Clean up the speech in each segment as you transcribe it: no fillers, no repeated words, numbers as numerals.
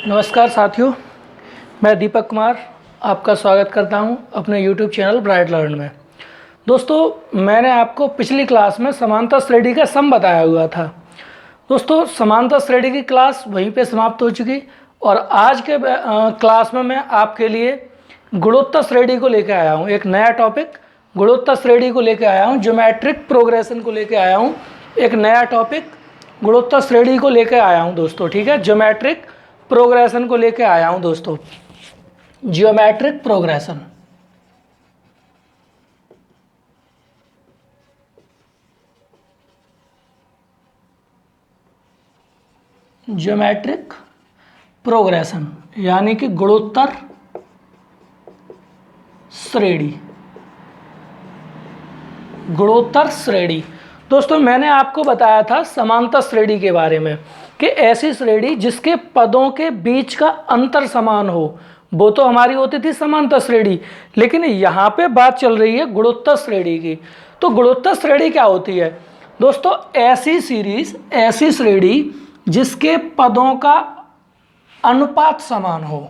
नमस्कार साथियों, मैं दीपक कुमार आपका स्वागत करता हूं अपने YouTube चैनल ब्राइट लर्न में। दोस्तों, मैंने आपको पिछली क्लास में समांतर श्रेणी का सम बताया हुआ था। दोस्तों, समांतर श्रेणी की क्लास वहीं पे समाप्त हो चुकी और आज के क्लास में मैं आपके लिए गुणोत्तर श्रेणी को लेकर आया हूँ। एक नया टॉपिक गुणोत्तर श्रेणी को लेकर आया हूँ, ज्योमेट्रिक प्रोग्रेशन को लेकर आया हूँ। एक नया टॉपिक गुणोत्तर श्रेणी को लेकर आया हूँ दोस्तों, ठीक है। ज्योमेट्रिक प्रोग्रेशन को लेकर आया हूं दोस्तों, जियोमेट्रिक प्रोग्रेशन। ज्योमेट्रिक प्रोग्रेशन यानी कि गुणोत्तर श्रेणी। गुणोत्तर श्रेणी दोस्तों, मैंने आपको बताया था समांतर श्रेणी के बारे में कि ऐसी श्रेणी जिसके पदों के बीच का अंतर समान हो, वो तो हमारी होती थी समांतर श्रेणी। लेकिन यहाँ पे बात चल रही है गुणोत्तर श्रेणी की। तो गुणोत्तर श्रेणी क्या होती है दोस्तों? ऐसी श्रेणी जिसके पदों का अनुपात समान हो।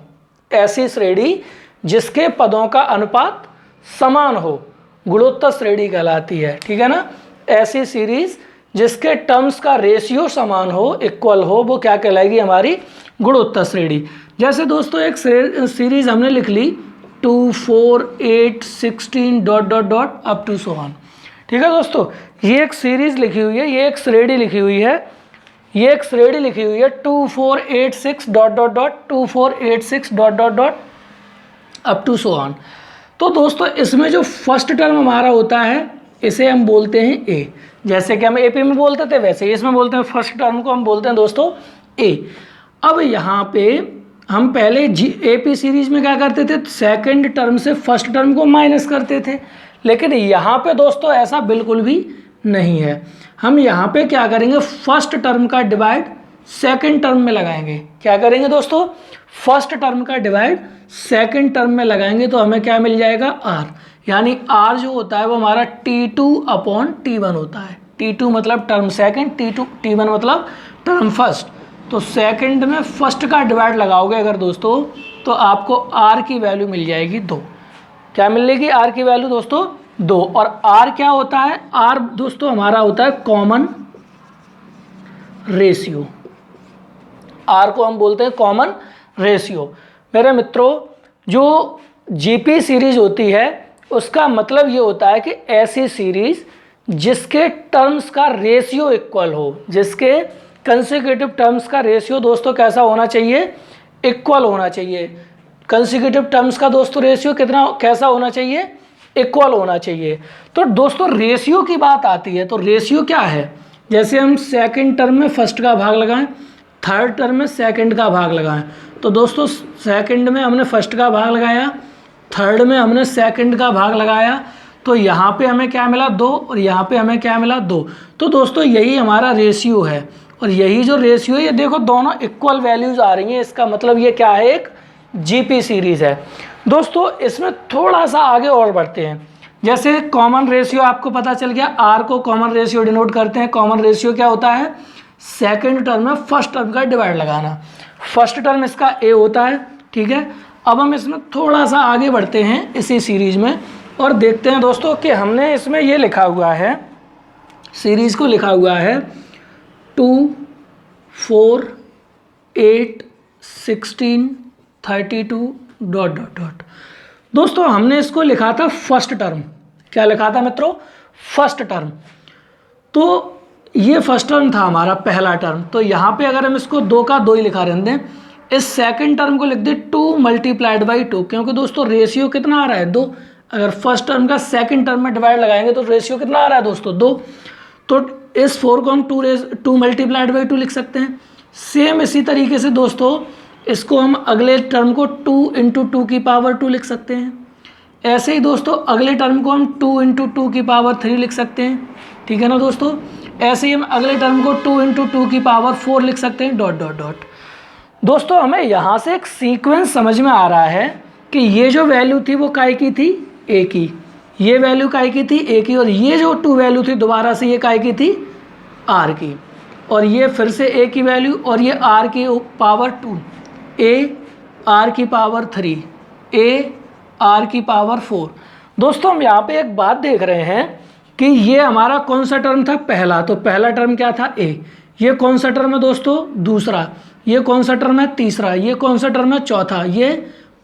ऐसी श्रेणी जिसके पदों का अनुपात समान हो, गुणोत्तर श्रेणी कहलाती है, ठीक है ना। ऐसी सीरीज जिसके टर्म्स का रेशियो समान हो, इक्वल हो, वो क्या कहलाएगी? हमारी गुणोत्तर श्रेणी। जैसे दोस्तों एक सीरीज हमने लिख ली 2, 4, 8, 16 dot dot dot up to so on, ठीक है दोस्तों। ये एक सीरीज लिखी हुई है, ये एक श्रेणी लिखी हुई है, ये एक श्रेणी लिखी हुई है 2, 4, 8, 6 dot dot dot 2, 4, 8, 6 dot dot dot up to so on. तो दोस्तों इसमें जो फर्स्ट टर्म हमारा होता है इसे हम बोलते हैं ए। जैसे कि हम एपी में बोलते थे वैसे ही इसमें बोलते हैं, फर्स्ट टर्म को हम बोलते हैं दोस्तों ए। अब यहाँ पे हम पहले एपी सीरीज में क्या करते थे? सेकंड टर्म से फर्स्ट टर्म को माइनस करते थे। लेकिन यहाँ पे दोस्तों ऐसा बिल्कुल भी नहीं है। हम यहाँ पे क्या करेंगे? फर्स्ट टर्म का डिवाइड सेकंड टर्म में लगाएंगे। क्या करेंगे दोस्तों? फर्स्ट टर्म का डिवाइड सेकंड टर्म में लगाएंगे तो हमें क्या मिल जाएगा? आर। यानी आर जो होता है वो हमारा T2/T1 होता है। T2 मतलब टर्म सेकंड, T1 मतलब टर्म फर्स्ट। तो सेकंड में फर्स्ट का डिवाइड लगाओगे अगर दोस्तों तो आपको आर की वैल्यू मिल जाएगी 2। क्या मिलेगी आर की वैल्यू दोस्तों? 2। और आर क्या होता है? आर दोस्तों हमारा होता है कॉमन रेशियो। आर को हम बोलते हैं कॉमन रेशियो। मेरे मित्रों, जो जीपी सीरीज होती है उसका मतलब ये होता है कि ऐसी सीरीज जिसके टर्म्स का रेशियो इक्वल हो, जिसके कंसेक्यूटिव टर्म्स का रेशियो दोस्तों कैसा होना चाहिए? इक्वल होना चाहिए। कंसेक्यूटिव टर्म्स का दोस्तों रेशियो कैसा होना चाहिए? इक्वल होना चाहिए। तो दोस्तों रेशियो की बात आती है तो रेशियो क्या है? जैसे हम सेकंड टर्म में फर्स्ट का भाग लगाएं, थर्ड टर्म में सेकंड का भाग लगाएं, तो दोस्तों सेकंड में हमने फर्स्ट का भाग लगाया, थर्ड में हमने सेकंड का भाग लगाया, तो यहाँ पे हमें क्या मिला? 2। और यहाँ पे हमें क्या मिला? 2। तो दोस्तों यही हमारा रेशियो है। और यही जो रेशियो है, ये देखो दोनों इक्वल वैल्यूज आ रही हैं। इसका मतलब ये क्या है? एक जीपी सीरीज है। दोस्तों इसमें थोड़ा सा आगे और बढ़ते हैं। जैसे कॉमन रेशियो आपको पता चल गया, आर को कॉमन रेशियो डिनोट करते हैं। कॉमन रेशियो क्या होता है? सेकेंड टर्म में फर्स्ट टर्म का डिवाइड लगाना। फर्स्ट टर्म इसका ए होता है, ठीक है। अब हम इसमें थोड़ा सा आगे बढ़ते हैं इसी सीरीज में और देखते हैं दोस्तों कि हमने इसमें ये लिखा हुआ है, सीरीज को लिखा हुआ है 2, 4, 8, 16, 32 डॉट डॉट डॉट। दोस्तों हमने इसको लिखा था फर्स्ट टर्म। क्या लिखा था मित्रों? First term. तो ये फर्स्ट टर्म था हमारा, पहला टर्म। तो यहाँ पे अगर हम इसको 2 का 2 ही लिखा रहने दें, इस सेकंड टर्म को लिख दे 2 मल्टीप्लाइड बाई 2, क्योंकि दोस्तों रेशियो कितना आ रहा है? 2। अगर फर्स्ट टर्म का सेकंड टर्म में डिवाइड लगाएंगे तो रेशियो कितना आ रहा है दोस्तों? 2। तो इस 4 को हम 2 मल्टीप्लाइड बाई 2 लिख सकते हैं। सेम इसी तरीके से दोस्तों इसको हम अगले टर्म को 2 × 2 की पावर 2 लिख सकते हैं। ऐसे ही दोस्तों अगले टर्म को हम 2 × 2 की पावर 3 लिख सकते हैं, ठीक है ना दोस्तों। ऐसे ही हम अगले टर्म को 2 × 2 की पावर 4 लिख सकते हैं, डॉट डॉट डॉट। दोस्तों हमें यहाँ से एक सीक्वेंस समझ में आ रहा है कि ये जो वैल्यू थी वो काय की थी? ए की। ये वैल्यू काय की थी? ए की। और ये जो 2 वैल्यू थी दोबारा से ये काय की थी? आर की। और ये फिर से ए की वैल्यू और ये आर की पावर 2, ए आर की पावर 3, ए आर की पावर 4। दोस्तों हम यहाँ पे एक बात देख रहे हैं कि ये हमारा कौन सा टर्म था, पहला। तो पहला टर्म क्या था, ए। ये कौन सा टर्म है दोस्तों, दूसरा। ये कौन सा टर्म है, तीसरा। ये कौन सा टर्म है, चौथा। ये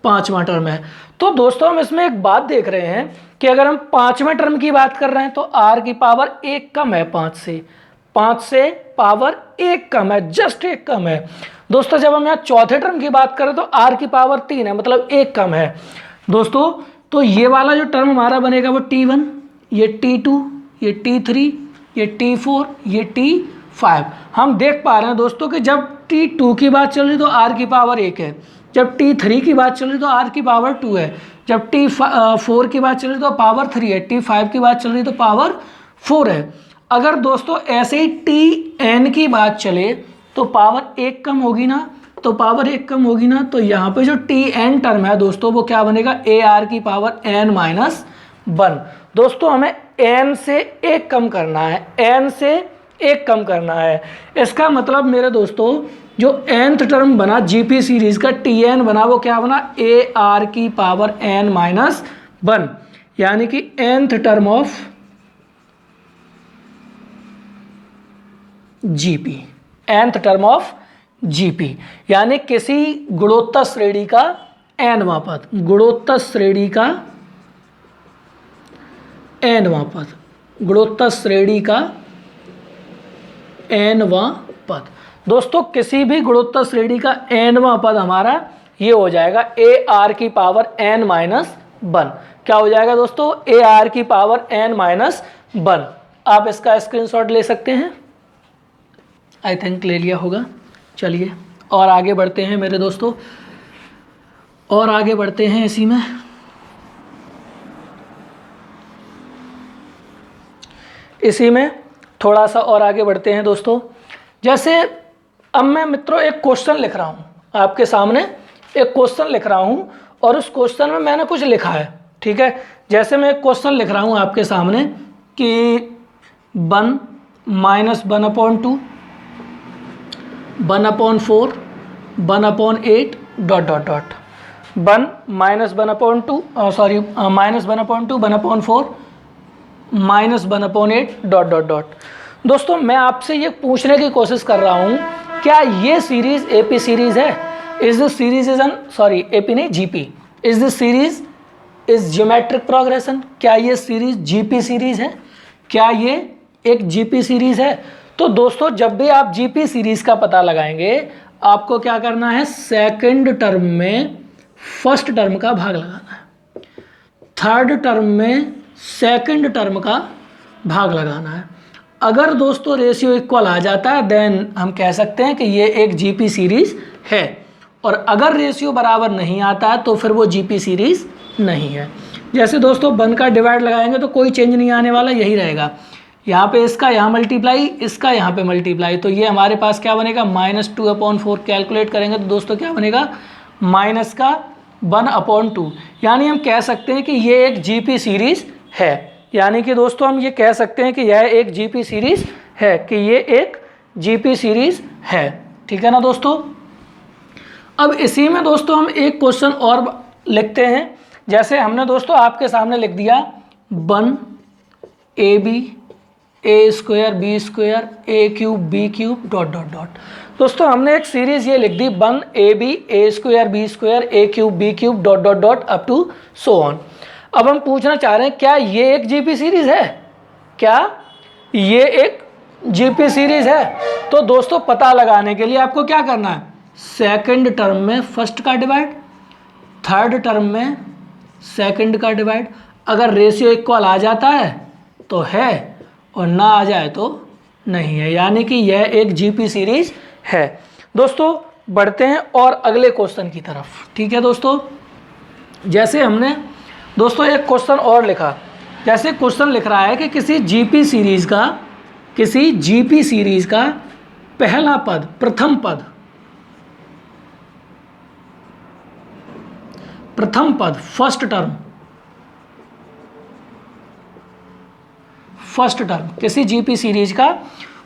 पांचवा टर्म है। तो दोस्तों हम इसमें एक बात देख रहे हैं कि अगर हम पांचवें टर्म की बात कर रहे हैं तो आर की पावर 1 कम है 5 से पावर 1 कम है, जस्ट 1 कम है। दोस्तों जब हम यहाँ चौथे टर्म की बात करें तो आर की पावर 3 है, मतलब 1 कम है दोस्तों। तो ये वाला जो टर्म हमारा बनेगा वो T1, ये T2, ये T3, ये T4, ये T5। हम देख पा रहे हैं दोस्तों कि जब T2 की बात चल रही तो आर की पावर 1 है, जब T3 की बात चल रही तो आर की पावर 2 है, जब T4 की बात चल रही तो पावर 3 है, T5 की बात चल रही तो पावर 4 है। अगर दोस्तों ऐसे ही Tn की बात चले तो पावर 1 कम होगी ना, तो पावर 1 कम होगी ना, तो यहाँ पे जो Tn टर्म है दोस्तों वो क्या बनेगा, ए आर की पावर n माइनस 1। दोस्तों हमें n से 1 कम करना है, n से 1 कम करना है। इसका मतलब मेरे दोस्तों जो nth टर्म बना जीपी सीरीज का Tn बना वो क्या बना, ए आर की पावर n माइनस 1, यानी कि nth term of GP, nth term of GP, यानी किसी गुणोत्तर श्रेणी का nवां पद, गुणोत्तर श्रेणी का nवां पद, गुणोत्तर श्रेणी का nवां पद। दोस्तों किसी भी गुणोत्तर श्रेणी का nवां पद हमारा ये हो जाएगा ए आर की पावर n माइनस 1। क्या हो जाएगा दोस्तों, ए आर की पावर n माइनस 1। आप इसका स्क्रीनशॉट ले सकते हैं, आई थिंक ले लिया होगा। चलिए और आगे बढ़ते हैं मेरे दोस्तों, और आगे बढ़ते हैं इसी में। इसी में थोड़ा सा और आगे बढ़ते हैं दोस्तों। जैसे अब मैं मित्रों एक क्वेश्चन लिख रहा हूँ, आपके सामने एक क्वेश्चन लिख रहा हूँ और उस क्वेश्चन में मैंने कुछ लिखा है, ठीक है। जैसे मैं एक क्वेश्चन लिख रहा हूँ आपके सामने कि 1 minus 1/2, 1/4, 1/8 dot dot dot, 1 minus 1/2 sorry minus 1/2, 1/4 minus 1/8 dot dot dot. दोस्तों मैं आपसे ये पूछने की कोशिश कर रहा हूँ, क्या ये सीरीज एपी सीरीज है? Is this series is an, sorry AP नहीं GP, is this series is geometric progression? क्या ये सीरीज जीपी सीरीज है? क्या ये एक जीपी सीरीज है? तो दोस्तों जब भी आप जीपी सीरीज का पता लगाएंगे आपको क्या करना है, सेकंड टर्म में फर्स्ट टर्म का भाग लगाना है, थर्ड टर्म में सेकंड टर्म का भाग लगाना है। अगर दोस्तों रेशियो इक्वल आ जाता है देन हम कह सकते हैं कि ये एक जीपी सीरीज है, और अगर रेशियो बराबर नहीं आता है तो फिर वो जीपी सीरीज नहीं है। जैसे दोस्तों 1 का डिवाइड लगाएंगे तो कोई चेंज नहीं आने वाला, यही रहेगा। यहाँ पे इसका यहाँ मल्टीप्लाई, इसका यहाँ पे मल्टीप्लाई, तो ये हमारे पास क्या बनेगा, -2/4। कैलकुलेट करेंगे तो दोस्तों क्या बनेगा, माइनस का 1/2। यानी हम कह सकते हैं कि ये एक जीपी सीरीज है, यानी कि दोस्तों हम ये कह सकते हैं कि यह एक जीपी सीरीज है, कि ये एक जीपी सीरीज है, ठीक है ना दोस्तों। अब इसी में दोस्तों हम एक क्वेश्चन और लिखते हैं। जैसे हमने दोस्तों आपके सामने लिख दिया 1ab a² b² a³ b³ dot dot dot. दोस्तों हमने एक सीरीज ये लिख दी 1ab a² b² a³ b³ dot dot dot up to so on. अब हम पूछना चाह रहे हैं क्या ये एक जीपी सीरीज है? क्या ये एक जीपी सीरीज है? तो दोस्तों पता लगाने के लिए आपको क्या करना है, सेकंड टर्म में फर्स्ट का डिवाइड, थर्ड टर्म में सेकंड का डिवाइड। अगर रेशियो इक्वल आ जाता है तो है और ना आ जाए तो नहीं है, यानी कि यह एक जीपी सीरीज है। दोस्तों बढ़ते हैं और अगले क्वेश्चन की तरफ, ठीक है दोस्तों। जैसे हमने दोस्तों एक क्वेश्चन और लिखा, जैसे क्वेश्चन लिख रहा है कि किसी जीपी सीरीज का पहला पद, प्रथम पद फर्स्ट टर्म, किसी जीपी सीरीज का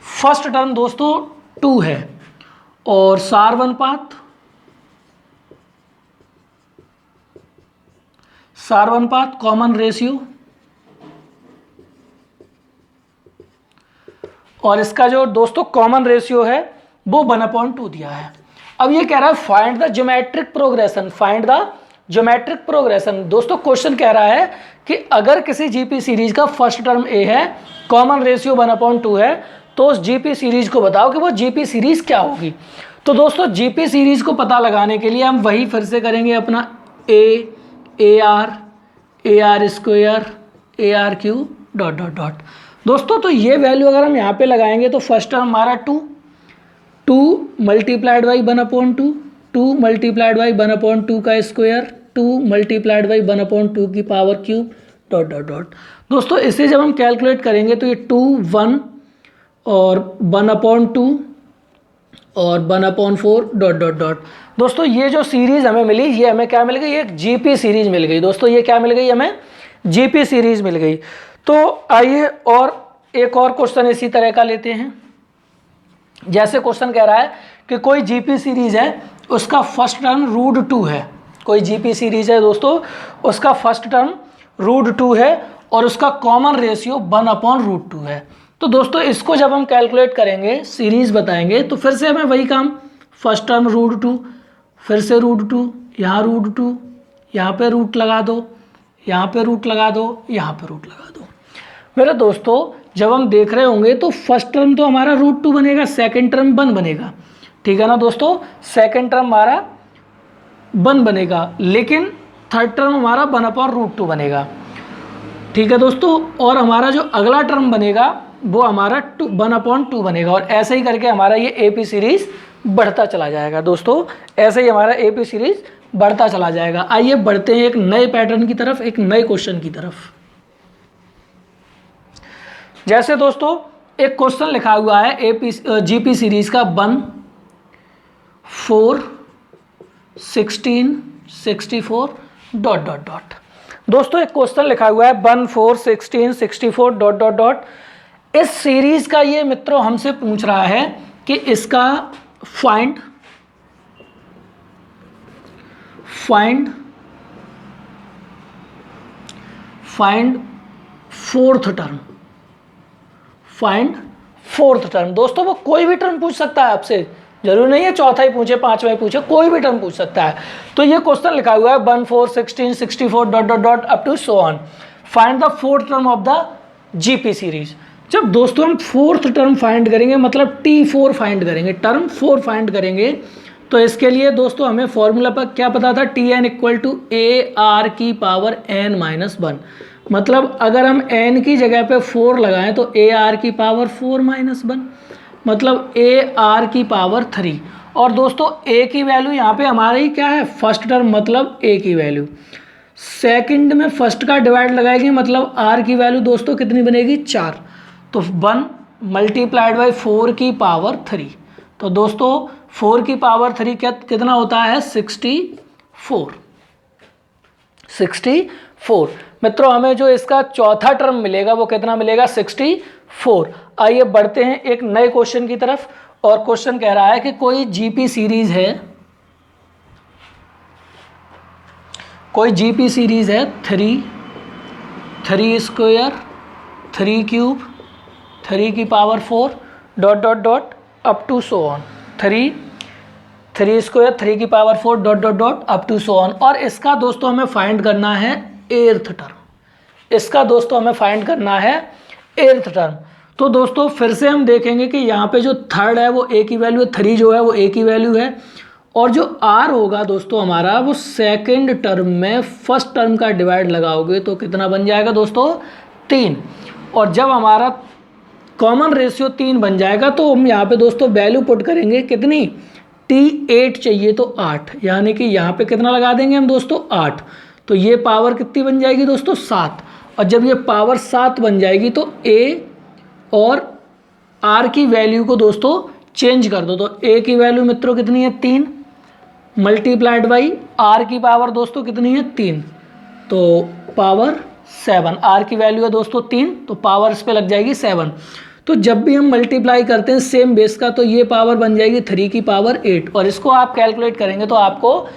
फर्स्ट टर्म दोस्तों 2 है और सार अनुपात सार्वनुपात कॉमन रेशियो, और इसका जो दोस्तों कॉमन रेशियो है वो 1/2 दिया है। अब ये कह रहा है find the geometric progression, find the geometric progression. दोस्तों क्वेश्चन कह रहा है कि अगर किसी जीपी सीरीज का फर्स्ट टर्म ए है, कॉमन रेशियो 1/2 है, तो उस जीपी सीरीज को बताओ कि वो जीपी सीरीज क्या होगी। तो दोस्तों जीपी सीरीज को पता लगाने के लिए हम वही फिर से करेंगे अपना A R square A R cube dot dot dot. दोस्तों तो ये वैल्यू अगर हम यहाँ पे लगाएंगे तो फर्स्ट टर्म हमारा 2 मल्टीप्लाइड बाई 1/2, 2 मल्टीप्लाइड बाई 1/2 का स्क्वायर, 2 मल्टीप्लाइड बाई 1/2 की power cube dot dot dot. दोस्तों इसे जब हम कैलकुलेट करेंगे तो ये 2 1 और 1/2 और 1/4 डॉट डॉट डॉट। दोस्तों ये जो सीरीज हमें मिली, ये हमें क्या मिल गई, एक जीपी सीरीज मिल गई। दोस्तों ये क्या मिल गई, हमें जीपी सीरीज मिल गई। तो आइए और एक और क्वेश्चन इसी तरह का लेते हैं। जैसे क्वेश्चन कह रहा है कि कोई जीपी सीरीज है, उसका फर्स्ट टर्म √2 है। कोई जीपी सीरीज है दोस्तों, उसका फर्स्ट टर्म √2 है और उसका कॉमन रेशियो 1/√2 है। तो दोस्तों इसको जब हम कैलकुलेट करेंगे, सीरीज बताएंगे, तो फिर से हमें वही काम, फर्स्ट टर्म √2, फिर से √2, यहाँ √2, यहाँ पे रूट लगा दो, यहाँ पे रूट लगा दो, यहाँ पे रूट लगा दो। मेरे दोस्तों जब हम देख रहे होंगे तो फर्स्ट टर्म तो हमारा √2 बनेगा, सेकंड टर्म 1 बनेगा, ठीक है ना दोस्तों। सेकंड टर्म हमारा 1 बनेगा, लेकिन थर्ड टर्म हमारा 1/√2 बनेगा, ठीक है दोस्तों। और हमारा जो अगला टर्म बनेगा वो हमारा 1/2 बनेगा, और ऐसे ही करके हमारा ये एपी सीरीज बढ़ता चला जाएगा। दोस्तों ऐसे ही हमारा एपी सीरीज बढ़ता चला जाएगा। आइए बढ़ते हैं एक नए पैटर्न की तरफ, एक नए क्वेश्चन की तरफ। जैसे दोस्तों एक क्वेश्चन लिखा हुआ है जीपी सीरीज का 1 4 16 64 डॉट डॉट डॉट। दोस्तों एक क्वेश्चन लिखा हुआ है 1 4 16 64 डॉट डॉट डॉट। इस सीरीज का ये मित्रों हमसे पूछ रहा है कि इसका find fourth term, find fourth term. दोस्तों वो कोई भी टर्म पूछ सकता है आपसे, जरूरी नहीं है चौथा ही पूछे, पांचवा ही पूछे, कोई भी टर्म पूछ सकता है। तो ये क्वेश्चन लिखा हुआ है 1 4 16 64 dot dot dot up to so on, find the fourth term of the GP series. जब दोस्तों हम फोर्थ टर्म फाइंड करेंगे, मतलब T4 फाइंड करेंगे, टर्म 4 फाइंड करेंगे, तो इसके लिए दोस्तों हमें फॉर्मूला पर क्या पता था, Tn = AR की पावर n-1। मतलब अगर हम n की जगह पे 4 लगाएं तो AR की पावर 4-1, मतलब AR की पावर 3। और दोस्तों A की वैल्यू यहाँ पे हमारी क्या है, फर्स्ट टर्म, मतलब A की वैल्यू। सेकंड में फर्स्ट का डिवाइड लगाएंगे, मतलब R की वैल्यू दोस्तों कितनी बनेगी, 4। तो 1 मल्टीप्लाइड बाई 4 की पावर 3। तो दोस्तों 4 की पावर 3 कितना होता है, 64। मित्रों हमें जो इसका चौथा टर्म मिलेगा वो कितना मिलेगा, 64। आइए बढ़ते हैं एक नए क्वेश्चन की तरफ। और क्वेश्चन कह रहा है कि कोई जीपी सीरीज है, 3 स्क्वायर 3 क्यूब 3 की power 4 dot dot dot up to so on, 3 square 3 की power 4 dot dot dot up to so on. और इसका दोस्तों हमें फाइंड करना है एर्थ टर्म, इसका दोस्तों हमें फाइंड करना है एर्थ टर्म। तो दोस्तों फिर से हम देखेंगे कि यहाँ पे जो थर्ड है वो ए की वैल्यू है, 3 जो है वो ए की वैल्यू है, और जो आर होगा दोस्तों हमारा वो सेकंड टर्म में फर्स्ट टर्म का डिवाइड लगाओगे तो कितना बन जाएगा दोस्तों, 3। और जब हमारा कॉमन रेशियो 3 बन जाएगा तो हम यहाँ पे दोस्तों वैल्यू पुट करेंगे कितनी, T8 चाहिए तो 8, यानी कि यहाँ पे कितना लगा देंगे हम दोस्तों, 8। तो ये पावर कितनी बन जाएगी दोस्तों, 7। और जब ये पावर 7 बन जाएगी तो A और R की वैल्यू को दोस्तों चेंज कर दो। तो A की वैल्यू मित्रों कितनी है, 3 मल्टीप्लाइड बाई R की पावर दोस्तों कितनी है, 3, तो पावर 7। R की वैल्यू है दोस्तों 3, तो पावर इस पे लग जाएगी 7। तो जब भी हम मल्टीप्लाई करते हैं सेम बेस का तो ये पावर बन जाएगी 3 की पावर 8, और इसको आप कैलकुलेट करेंगे तो आपको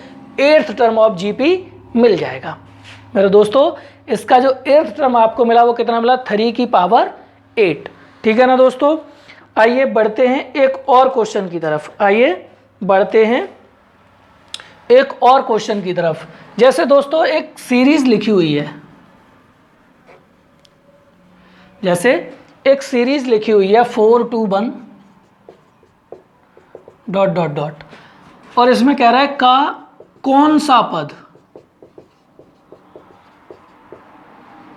एर्थ टर्म ऑफ जीपी मिल जाएगा। मेरे दोस्तों इसका जो 8th टर्म आपको मिला वो कितना मिला, 3 की पावर 8। ठीक है ना दोस्तों। आइए बढ़ते हैं एक और क्वेश्चन की तरफ, आइए बढ़ते हैं एक और क्वेश्चन की तरफ। जैसे दोस्तों एक सीरीज लिखी हुई है, जैसे एक सीरीज लिखी हुई है 4 2 1 ... और इसमें कह रहा है का कौन सा पद,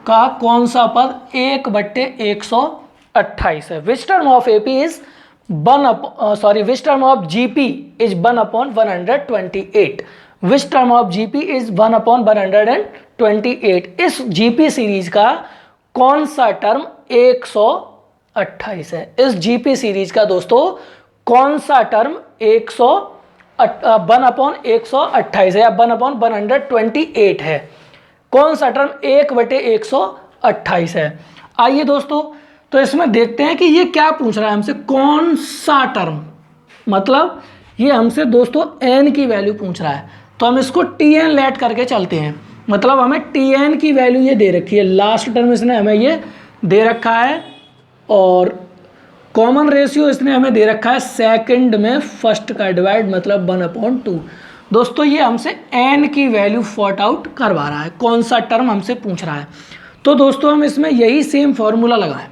का कौन सा पद 1/128 है। Which term of AP is which term of GP is 1/128। Which term of GP is 1/128। इस जीपी सीरीज का कौन सा टर्म 128 है। इस जीपी सीरीज का दोस्तों कौन सा टर्म 1/128 है या 1/128 है। कौन सा टर्म 1/128 है। आइए दोस्तों तो इसमें देखते हैं कि ये क्या पूछ रहा है हमसे, कौन सा टर्म, मतलब ये हमसे दोस्तों n की वैल्यू पूछ रहा है। तो हम इसको tn लेट करके चलते हैं, मतलब हमें tn की वैल्यू ये दे रखी है, लास्ट टर्म इसने हमें ये दे रखा है, और कॉमन रेशियो इसने हमें दे रखा है सेकंड में फर्स्ट का डिवाइड, मतलब 1/2। दोस्तों ये हमसे n की वैल्यू फॉट आउट करवा रहा है, कौन सा टर्म हमसे पूछ रहा है। तो दोस्तों हम इसमें यही सेम फॉर्मूला लगाएं,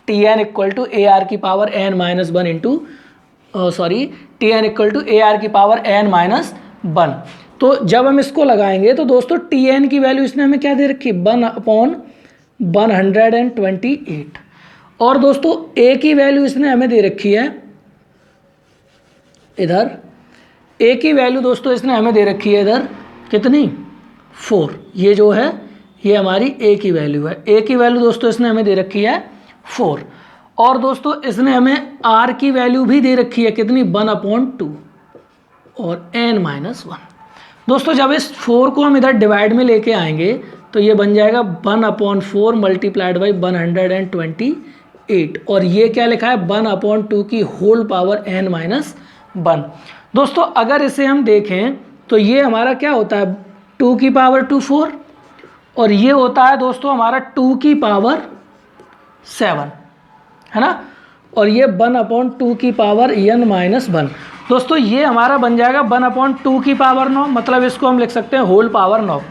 tn equal to A R की power n minus 1 into tn equal to A R की पावर n माइनस 1। तो जब हम इसको लगाएंगे तो दोस्तों tn की वैल्यू इसने हमें क्या दे रखी, 1/128। और दोस्तों a की वैल्यू इसने हमें दे रखी है इधर, a की वैल्यू दोस्तों इसने हमें दे रखी है इधर कितनी, 4। ये जो है ये हमारी a की वैल्यू है, a की वैल्यू दोस्तों इसने हमें दे रखी है 4। और दोस्तों इसने हमें r की वैल्यू भी दे रखी है कितनी, 1/2 और n माइनस 1। दोस्तों जब इस 4 को हम इधर डिवाइड में लेके आएंगे तो ये बन जाएगा 1/4 मल्टीप्लाइड बाई 128, और ये क्या लिखा है 1/2 की होल पावर n माइनस 1। दोस्तों अगर इसे हम देखें तो ये हमारा क्या होता है 2 की पावर 2 4, और ये होता है दोस्तों हमारा 2 की पावर 7, है ना, और ये 1/2 की पावर n माइनस 1। दोस्तों ये हमारा बन जाएगा 1/2 की पावर 9, मतलब इसको हम लिख सकते हैं होल पावर 9,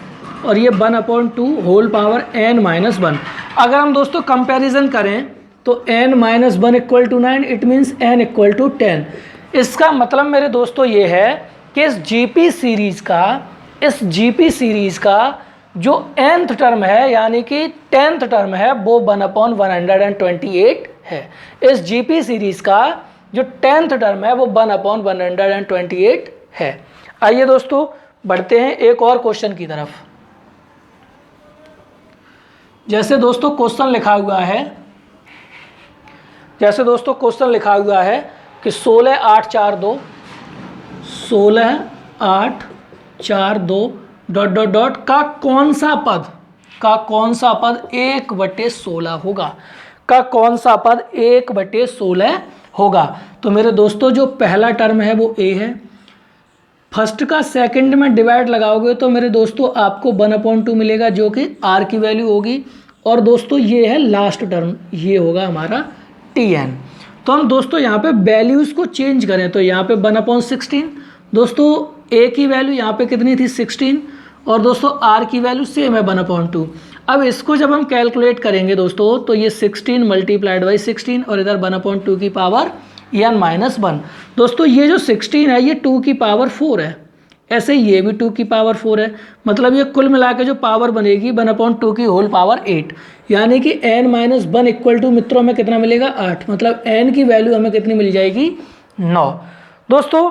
और ये 1/2 होल पावर n माइनस 1। अगर हम दोस्तों कंपैरिजन करें तो n minus 1 equal to 9, it means n equal to 10। इसका मतलब मेरे दोस्तों ये है कि इस जीपी सीरीज का जो nth टर्म है यानी कि 10th टर्म है वो 1/128 है। इस जीपी सीरीज का जो 10th टर्म है वो 1/128 है। आइए दोस्तों बढ़ते हैं एक और क्वेश्चन की तरफ। जैसे दोस्तों क्वेश्चन लिखा हुआ है कि 16 8 4 2 ... का कौन सा पद 1/16 होगा, का कौन सा पद 1/16 होगा। तो मेरे दोस्तों जो पहला टर्म है वो a है, फर्स्ट का सेकंड में डिवाइड लगाओगे तो मेरे दोस्तों आपको 1/2 मिलेगा जो कि r की वैल्यू होगी, और दोस्तों ये है लास्ट टर्म, ये होगा हमारा tn। तो हम दोस्तों यहाँ पे वैल्यूज़ को चेंज करें तो यहाँ पे 1/16, दोस्तों a की वैल्यू यहाँ पे कितनी थी 16, और दोस्तों r की वैल्यू सेम है 1/2। अब इसको जब हम कैलकुलेट करेंगे दोस्तों तो ये 16 मल्टीप्लाइड बाई 16 और इधर 1/2 की पावर n माइनस 1। दोस्तों ये जो 16 है ये 2 की पावर 4 है, ऐसे ये भी 2 की पावर 4 है, मतलब ये कुल मिला के जो पावर बनेगी 1/2 की होल पावर 8, यानी कि n माइनस 1 इक्वल टू मित्रों में कितना मिलेगा 8, मतलब n की वैल्यू हमें कितनी मिल जाएगी 9। दोस्तों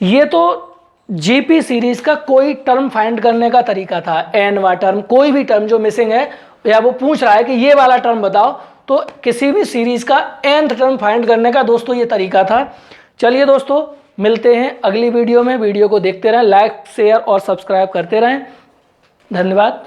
ये तो जीपी सीरीज का कोई टर्म फाइंड करने का तरीका था, nवा टर्म, कोई भी टर्म जो मिसिंग है या वो पूछ रहा है कि ये वाला टर्म बताओ, तो किसी भी सीरीज का nth टर्म फाइंड करने का दोस्तों ये तरीका था। चलिए दोस्तों मिलते हैं अगली वीडियो में, वीडियो को देखते रहें, लाइक शेयर और सब्सक्राइब करते रहें। धन्यवाद।